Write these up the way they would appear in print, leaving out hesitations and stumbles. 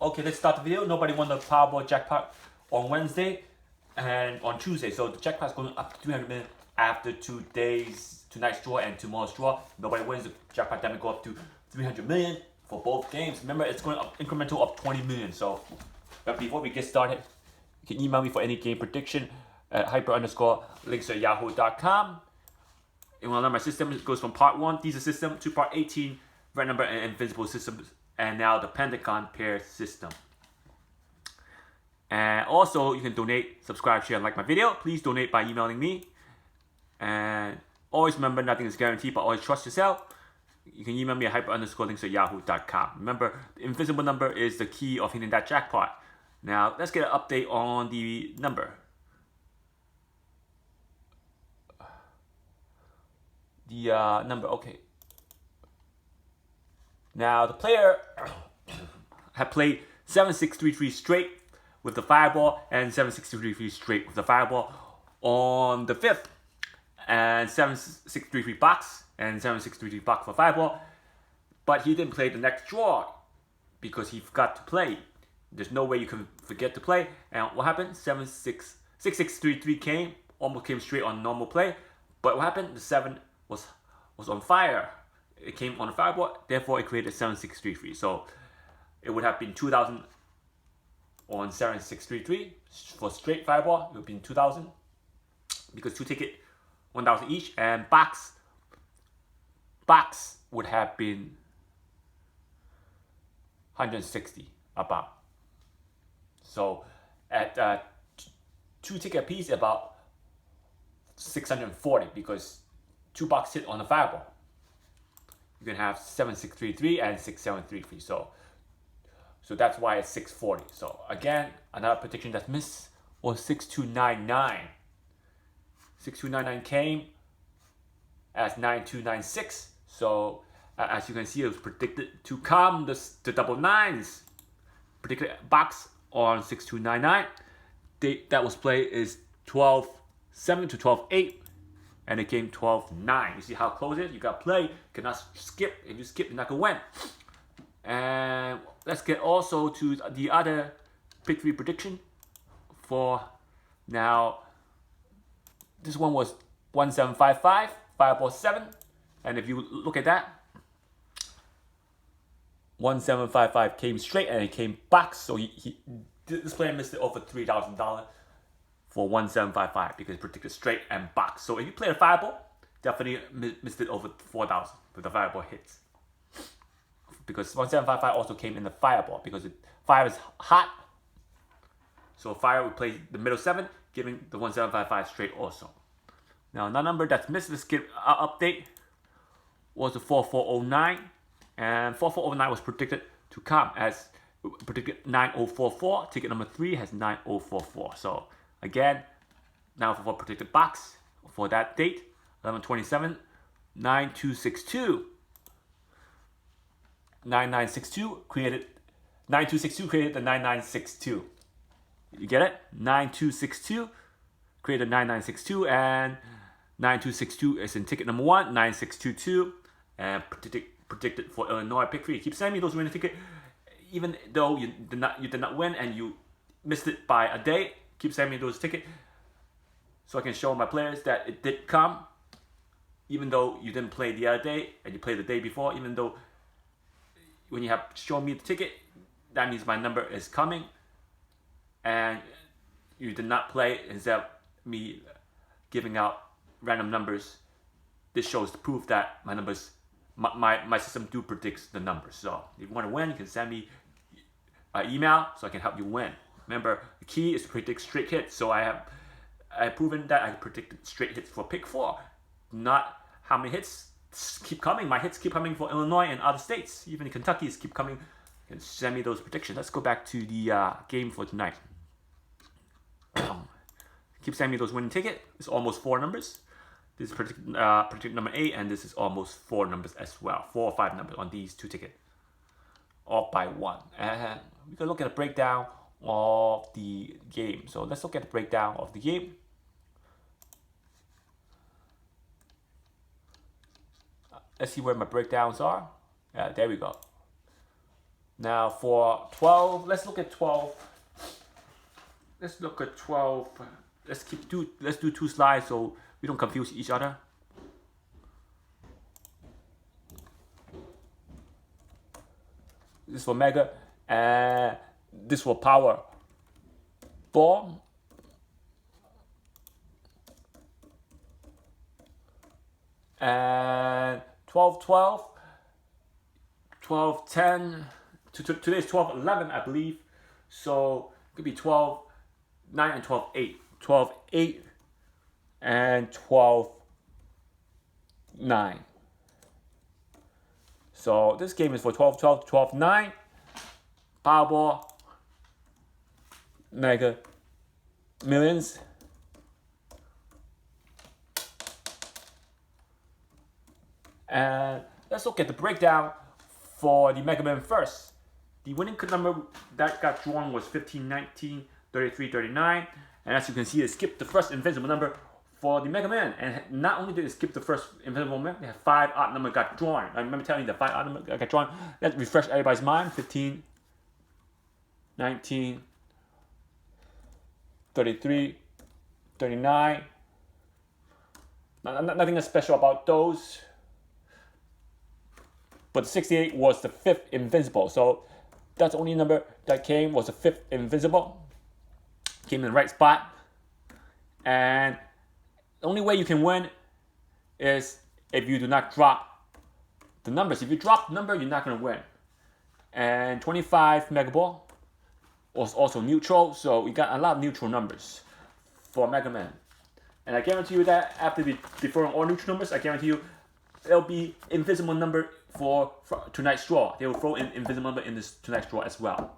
Okay, let's start the video. Nobody won the Powerball jackpot on Wednesday and on Tuesday. So the jackpot is going up to 300 million after tonight's draw and tomorrow's draw. Nobody wins, the jackpot then will go up to 300 million for both games. Remember, it's going up incremental of 20 million. So, but before we get started, you can email me for any game prediction at hyper_links@yahoo.com. And when I learn my system, it goes from part 1, Dster system, to part 18, red number and Invincible systems, and now the Pentagon pair system. And also, you can donate, subscribe, share, and like my video. Please donate by emailing me. And always remember, nothing is guaranteed, but always trust yourself. You can email me at hyper_links@yahoo.com. Remember, the invisible number is the key of hitting that jackpot. Now, let's get an update on the number. Number, okay. Now, the player had played 7-6-3-3 straight with the fireball and 7-6-3-3 straight with the fireball on the 5th, and 7-6-3-3 box and 7-6-3-3 box for fireball, but he didn't play the next draw because he forgot to play. There's no way you can forget to play. And what happened? 6-6-3-3 almost came straight on normal play, but what happened? The 7 was on fire. It came on the fireball, therefore it created 7-6-3-3. So it would have been 2,000 on 7-6-3-3 for straight fireball. It would have been 2,000 because 2 ticket, 1,000 each, and box would have been 160 about. So at 2 ticket piece, about 640 because 2 box hit on the fireball. You can have 7-6-3-3 and 6-7-3-3. So that's why it's 640. So again, another prediction that's missed was 6-2-9-9. 6-2-9-9 came as 9-2-9-6. So as you can see, it was predicted to come the double nines. Predicted box on 6-2-9-9. Date that was played is 12-7 to 12-8. And it came 12-9. You see how close it is? You got to play. You cannot skip. If you skip, you're not going to win. And let's get also to the other pick 3 prediction for now. This one was 1755, fireball 7. And if you look at that, 1755 came straight and it came box. So this player missed it over $3,000 for 1755 because it predicted straight and box. So if you play a fireball, definitely missed it over 4,000 with the fireball hits. Because 1755 also came in the fireball because fire is hot. So fire would play the middle 7, giving the 1755 straight also. Now another number that's missed this update was the 4409. And 4409 was predicted to come as predicted 9044. Ticket number 3 has 9044. So again, 944 predicted box for that date. 11/27, 9262. 9962 created 9262 created the 9962. You get it? 9262 created 9962, and 9262 is in ticket number 1. 9622 and predicted for Illinois pick 3. Keep sending me those winning ticket, even though you did not win and you missed it by a day. Keep sending me those tickets so I can show my players that it did come, even though you didn't play the other day and you played the day before. Even though when you have shown me the ticket, that means my number is coming, and you did not play. Instead of me giving out random numbers, this shows the proof that my numbers, my system do predicts the numbers. So if you want to win, you can send me an email so I can help you win. Remember, the key is to predict straight hits. So I've proven that I predicted straight hits for pick 4, not how many hits keep coming. My hits keep coming for Illinois and other states. Even Kentucky's keep coming. You can send me those predictions. Let's go back to the game for tonight. Keep sending me those winning ticket. It's almost 4 numbers. This is predicted number 8, and this is almost 4 numbers as well. 4 or 5 numbers on these 2 tickets, all by 1. And we can look at a breakdown of the game. So let's look at the breakdown of the game. Let's see where my breakdowns are. There we go. Now for 12, let's look at 12. Let's look at 12. Let's do 2 slides so we don't confuse each other. This for Mega, and this for Powerball. And 12, 12, 12, 10. Today's 12, 11, I believe. So it could be 12, 9 and 12, 8. 12, 8 and 12, 9. So this game is for 12, 12, 12, 9. Powerball, Mega Millions. And let's look at the breakdown for the Mega Man first. The winning number that got drawn was 15, 19, 33, 39. And as you can see, it skipped the first Invincible number for the Mega Man. And not only did it skip the first Invincible number, they had 5 odd numbers got drawn. I remember telling you the 5 odd numbers got drawn. Let's refresh everybody's mind. 15, 19, 33, 39. Nothing special about those. But 68 was the 5th Invincible. So that's the only number that came, was the 5th Invincible. Came in the right spot. And the only way you can win is if you do not drop the numbers. If you drop the number, you're not going to win. And 25 Mega Ball was also neutral. So we got a lot of neutral numbers for Mega Man. And I guarantee you that after deferring all neutral numbers, I guarantee you there'll be Invisible number for tonight's draw. They will throw in Invisible number in this tonight's draw as well.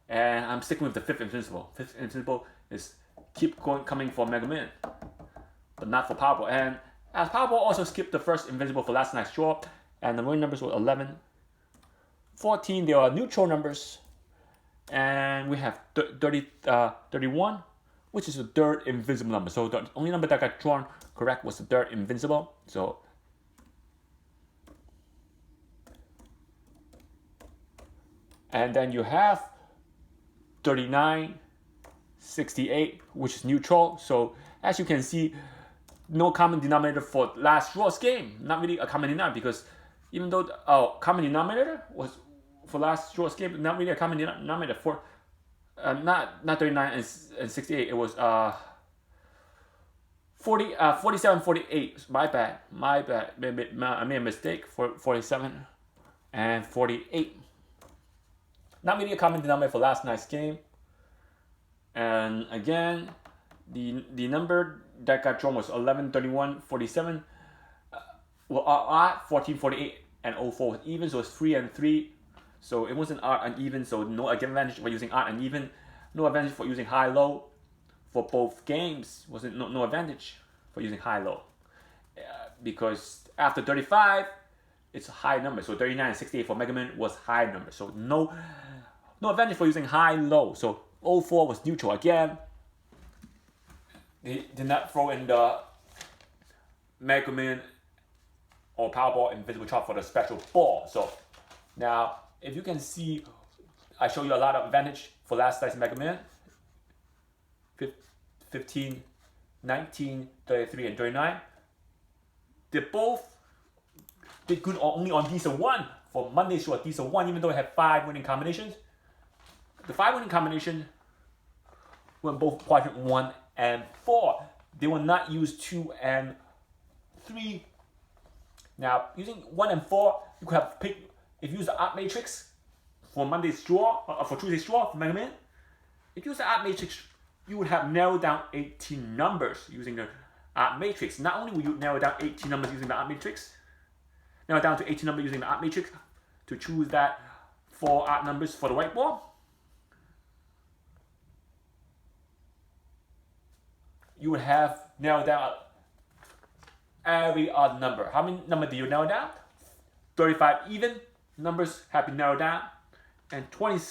And I'm sticking with the 5th Invincible. 5th Invincible is coming for Mega Man, but not for Powerball. And as Powerball also skipped the first Invincible for last night's draw, and the winning numbers were 11, 14. They are neutral numbers, and we have 31, which is the 3rd Invincible number. So the only number that got drawn correct was the 3rd Invincible. So and then you have 39, 68, which is neutral. So as you can see, no common denominator for last draw's game. Not really a common denominator, because even though common denominator was for last draw's game, not really a common denominator for not 39 and 68. It was 47, 48. My bad. I made a mistake for 47 and 48. Not really a common denominator for last night's game. And again, the number that got drawn was 11, 31, 47. Well, odd, 14, 48, and 04 was even, so it's 3 and 3. So it wasn't odd and even, so no advantage for using odd and even. No advantage for using high-low for both games. Wasn't no advantage for using high-low. Because after 35, it's a high number. So 39 and 68 for Mega Man was high number. So no advantage for using high-low. So 04 was neutral again. They did not throw in the Mega Man or Powerball Invisible chart for the special ball. So now, if you can see, I show you a lot of advantage for last night's Mega Man. 15, 19, 33, and 39. They both did good only on Dster 1. For Monday's show at Dster 1, even though it had 5 winning combinations. The 5 winning combination went both quadrant 1 and 4. They will not use 2 and 3. Now, using 1 and 4, you could have picked, if you use the odd matrix for Monday's draw, for Tuesday's draw for Mega Man, if you use the odd matrix, you would have narrowed down 18 numbers using the odd matrix. Not only will you narrow down 18 numbers using the odd matrix, narrow down to 18 numbers using the odd matrix to choose that 4 odd numbers for the white ball, you would have narrowed down every odd number. How many numbers do you narrow down? 35 even numbers have been narrowed down, and 20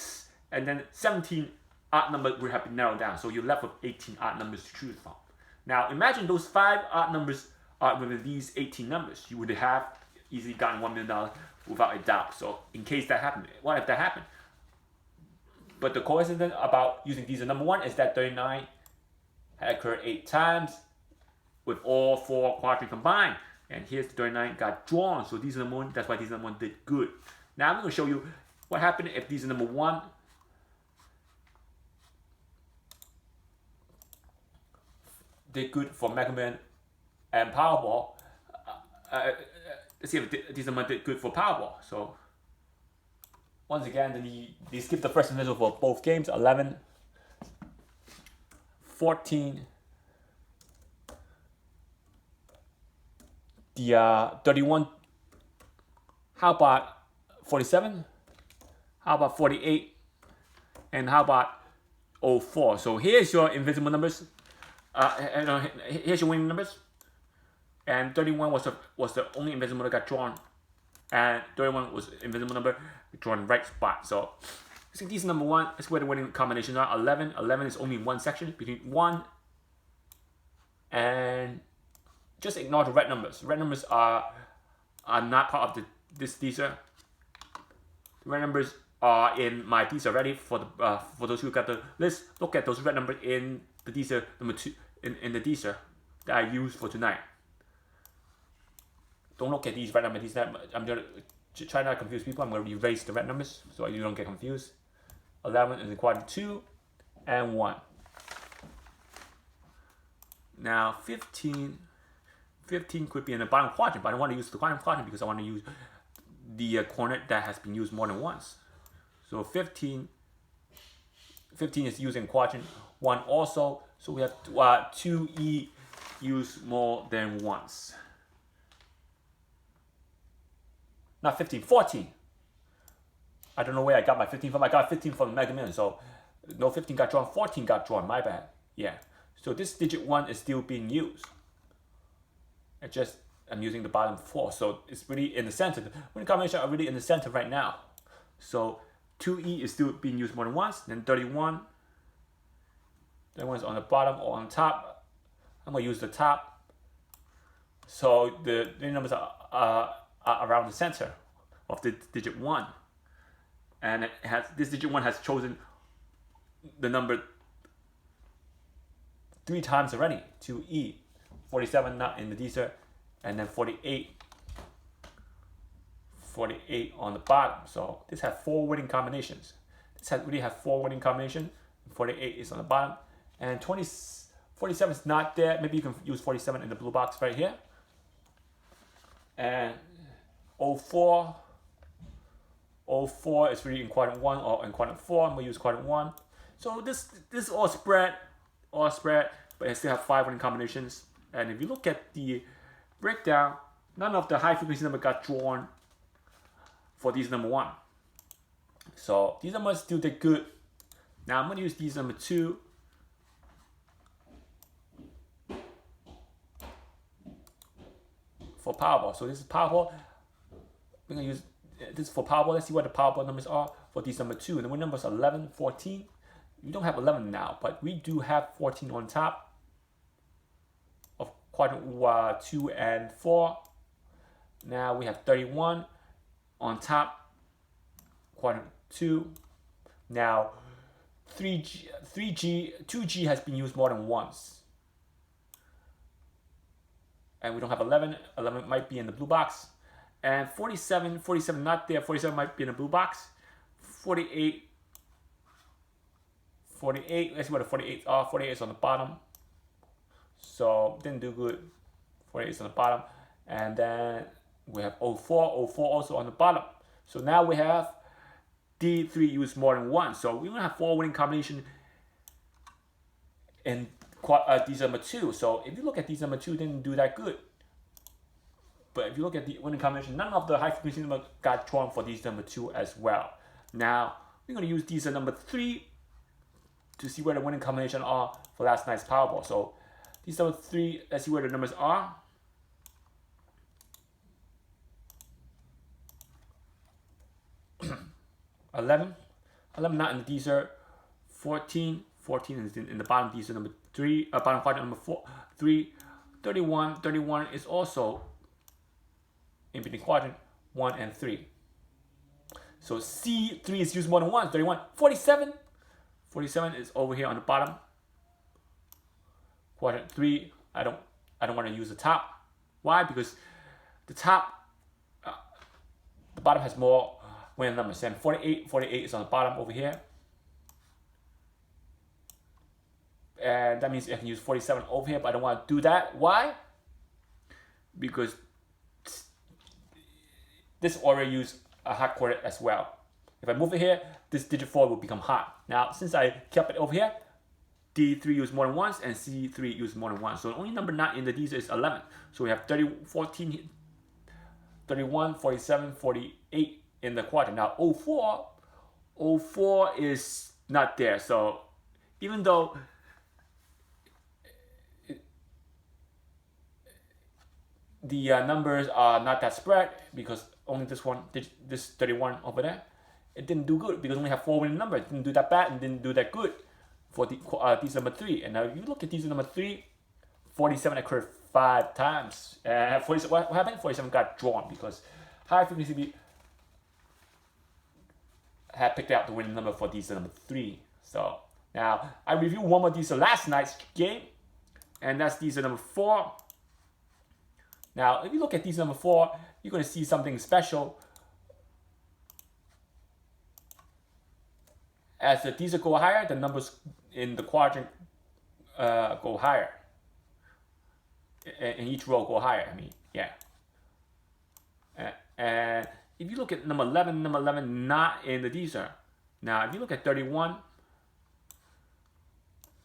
and then 17 odd numbers would have been narrowed down. So you're left with 18 odd numbers to choose from. Now imagine those 5 odd numbers are within these 18 numbers. You would have easily gotten $1 million without a doubt. So in case that happened, what if that happened? But the coincidence about using Dster number 1 is that 39 had occurred 8 times with all 4 quadrants combined. And here's the 39 got drawn. So Dster number 1, that's why Dster number 1 did good. Now I'm going to show you what happened if Dster number 1 did good for Mega Man and Powerball. Let's see if Dster number 1 did good for Powerball. So once again, they skip the first Invincible for both games. 11, 14, the 31. How about 47? How about 48? And how about 04? So here's your Invincible numbers. Here's your winning numbers. And 31 was the only Invincible that got drawn. And 31 was Invincible number drawn right spot. So I think Dster number 1 is where the winning combinations are. 11. 11 is only one section between 1 and just ignore the red numbers. Red numbers are not part of this Dster. The red numbers are in my Dster already. For those who got the list, look at those red numbers in the Dster number 2 in the Dster that I used for tonight. Don't look at these red numbers. I'm going to try not to confuse people. I'm going to erase the red numbers so you don't get confused. 11 is in quadrant 2 and 1. Now 15 could be in the bottom quadrant, but I don't want to use the bottom quadrant because I want to use the coordinate that has been used more than once. So 15 is used in quadrant 1 also. So we have 2E used more than once. Not 15, 14. I don't know where I got my 15 from. I got 15 from Mega Man. So no 15 got drawn, 14 got drawn. My bad. Yeah. So this digit 1 is still being used. I'm using the bottom 4. So it's really in the center. The winning combinations are really in the center right now. So 2E is still being used more than once. Then 31. 31 is on the bottom or on top. I'm going to use the top. So the numbers are around the center of the digit 1. And this digit 1 has chosen the number 3 times already. 2E. 47 not in the Dster. And then 48 on the bottom. So this has 4 winning combinations. Really has 4 winning combinations. 48 is on the bottom. And 47 is not there. Maybe you can use 47 in the blue box right here. And 04 is really in quadrant 1 or in quadrant 4. I'm going to use quadrant 1. So this is all spread, but I still have 5 winning combinations. And if you look at the breakdown, none of the high frequency number got drawn for Dster number 1. So these numbers still did good. Now I'm going to use Dster number 2. For Powerball. So this is Powerball. We're going to use this for Powerball. Let's see what the Powerball numbers are for Dster number 2. And the win numbers are 11, 14. We don't have 11 now, but we do have 14 on top of quadrant 2 and 4. Now we have 31 on top, quadrant 2. Now 2G has been used more than once. And we don't have 11. 11 might be in the blue box. And 47 not there. 47 might be in the blue box. 48, let's see what the 48 are. 48 is on the bottom. So didn't do good. 48 is on the bottom. And then we have 04 also on the bottom. So now we have D3 used more than once. So we're going to have 4 winning combination in Dster number 2. So if you look at Dster number 2, didn't do that good. But if you look at the winning combination, none of the high frequency number got drawn for Dster number 2 as well. Now we're going to use Dster number 3 to see where the winning combination are for last night's Powerball. So Dster number 3, let's see where the numbers are. $11 not in the Dster. 14 is in the bottom Dster number 3, bottom quadrant number 3. 31 is also in between quadrant 1 and 3. So C3 is used more than once. 31, 47 47 is over here on the bottom. Quadrant 3, I don't want to use the top. Why? Because the top, the bottom has more winning numbers. And 48 is on the bottom over here. And that means I can use 47 over here, but I don't want to do that. Why? Because this already used a hot quadrant as well. If I move it here, this digit 4 will become hot. Now, since I kept it over here, D3 used more than once and C3 used more than once. So the only number not in the Dster is 11. So we have 30, 14, 31, 47, 48 in the quadrant. Now 04 is not there. So even though the numbers are not that spread, because only this one, this 31 over there, it didn't do good because we only have 4 winning numbers. It didn't do that bad and didn't do that good for the Dster number 3. And now if you look at Dster number 3, 47 occurred 5 times. And what happened? 47 got drawn because high frequency had picked out the winning number for Dster number 3. So now I reviewed one more Dster last night's game, and that's Dster number 4. Now if you look at Dster number 4, you're going to see something special. As the Dster go higher, the numbers in the quadrant go higher. In each row go higher, I mean, yeah. And if you look at number 11 not in the Dster. Now, if you look at 31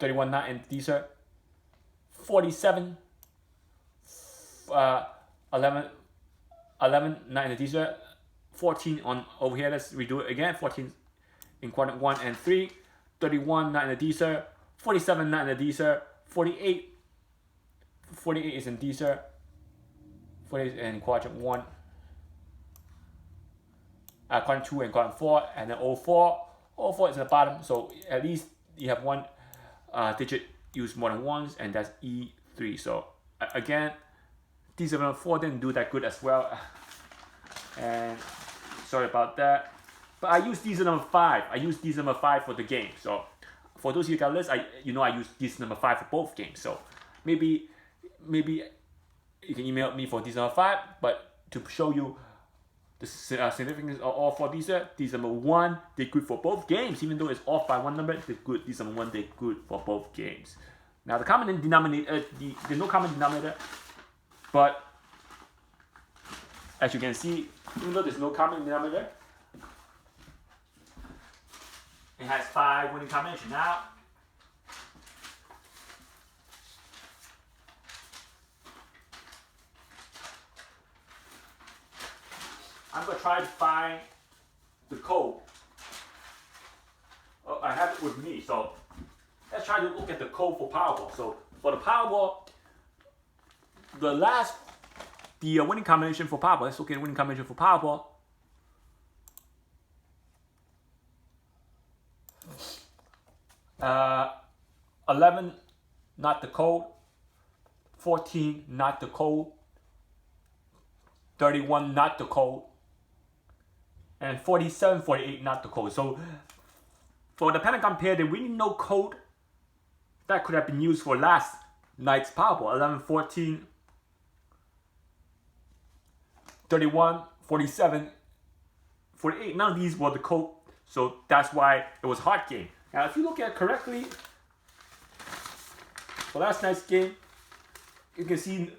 not in Dster. 47, 11 not in the Dster. 14 on over here, let's redo it again. 14 in quadrant 1 and 3, 31 not in the Dster, 47 not in the Dster, 48 is in Dster, 48 in quadrant 1, quadrant 2 and quadrant 4, and then 04 is in the bottom, so at least you have one digit used more than once, and that's E3. So again, Dster number 4 didn't do that good as well, and sorry about that. But I used Dster number 5. I used Dster number 5 for the game. So for those of you who got lists, I used Dster number 5 for both games. So maybe you can email me for Dster number 5. But to show you the significance of all 4 Dster, Dster number 1 did good for both games. Even though it's off by 1 number, did good. Dster number 1 did good for both games. Now the common denominator, there's no common denominator, but as you can see, even though there's no common denominator, it has 5 winning combinations. Now, I'm going to try to find the code. Oh, I have it with me, so let's try to look at the code for Powerball. So for the Powerball, the winning combination for Powerball, let's look at the winning combination for Powerball. Uh, 11, not the code. 14, not the code. 31, not the code. And 47, 48, not the code. So for the Pentagon pair, there really no code that could have been used for last night's Powerball. 11, 14, 31, 47, 48. None of these were the code. So that's why it was a hard game. Now, if you look at it correctly, for last night's game, you can see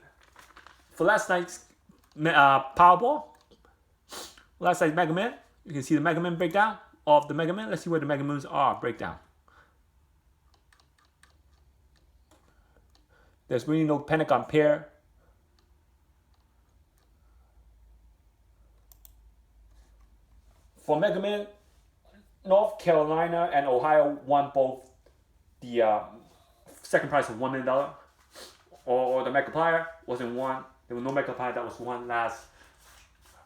for last night's Powerball, last night's Mega Man, you can see the Mega Man breakdown of the Mega Man. Let's see where the Mega Mans are breakdown. There's really no Pentagon pair. For Mega Man, North Carolina and Ohio won both the second prize of $1 million, or the Megaplier wasn't won. There was no Megaplier that was won last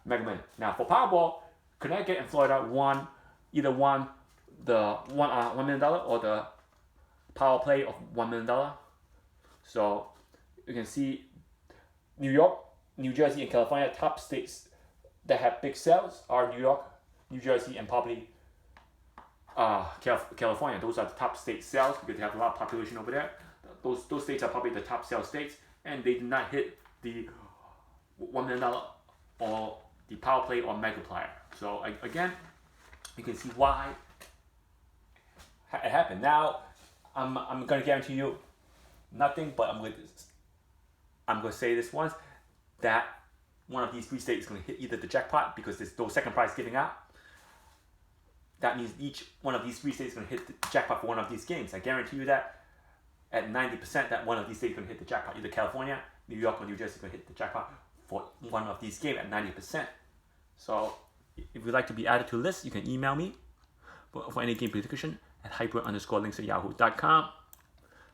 Mega Man. Now for Powerball, Connecticut and Florida either won the $1 million or the power play of $1 million. So you can see New York, New Jersey, and California, top states that have big sales are New York, New Jersey, and probably California. Those are the top state sales because they have a lot of population over there. Those states are probably the top sales states, and they did not hit the $1 million or the power play or multiplier. So again, you can see why it happened. Now, I'm gonna guarantee you nothing, but I'm gonna say this once, that one of these 3 states is gonna hit either the jackpot because there's no second prize giving out. That means each one of these 3 states is gonna hit the jackpot for one of these games. I guarantee you that at 90% that one of these states is gonna hit the jackpot. Either California, New York, or New Jersey is gonna hit the jackpot for one of these games at 90%. So if you'd like to be added to the list, you can email me for any game prediction at hyper_links@yahoo.com.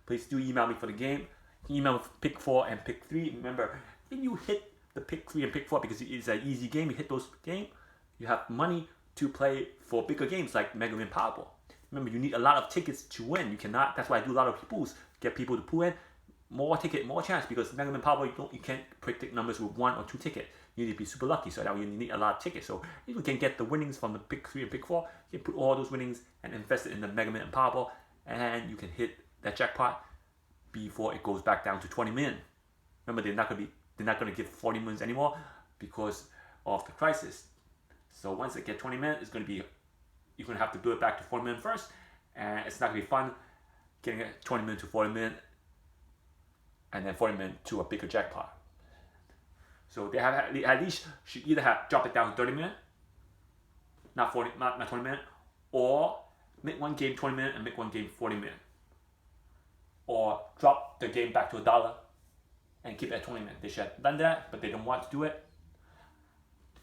Please do email me for the game. You can email with pick 4 and pick 3. Remember, when you hit the pick 3 and pick 4, because it's an easy game, you hit those games, you have money to play for bigger games like Mega Man Powerball. Remember, you need a lot of tickets to win. You cannot. That's why I do a lot of pools. Get people to pool in. More ticket, more chance, because Mega Man Powerball, you can't predict numbers with 1 or 2 tickets. You need to be super lucky, so that way you need a lot of tickets. So if you can get the winnings from the pick 3 and pick 4, you can put all those winnings and invest it in the Mega Man and Powerball, and you can hit that jackpot before it goes back down to 20 million. Remember, they're not gonna give 40 million anymore because of the crisis. So once they get 20 million, you're gonna have to build it back to 40 million first, and it's not gonna be fun getting 20 million to 40 million, and then 40 million to a bigger jackpot. So they have at least should either have drop it down to 30 million, not 20 million, or make one game 20 million and make one game 40 million, or drop the game back to $1 and keep it at 20 million. They should have done that, but they don't want to do it.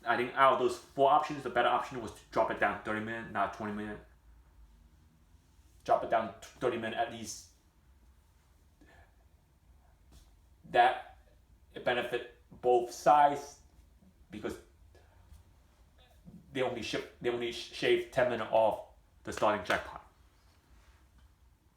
I think out of those 4 options, the better option was to drop it down to 30 million, not 20 million. Drop it down to 30 million at least. That it benefit both sides because they only shave 10 minutes off the starting jackpot.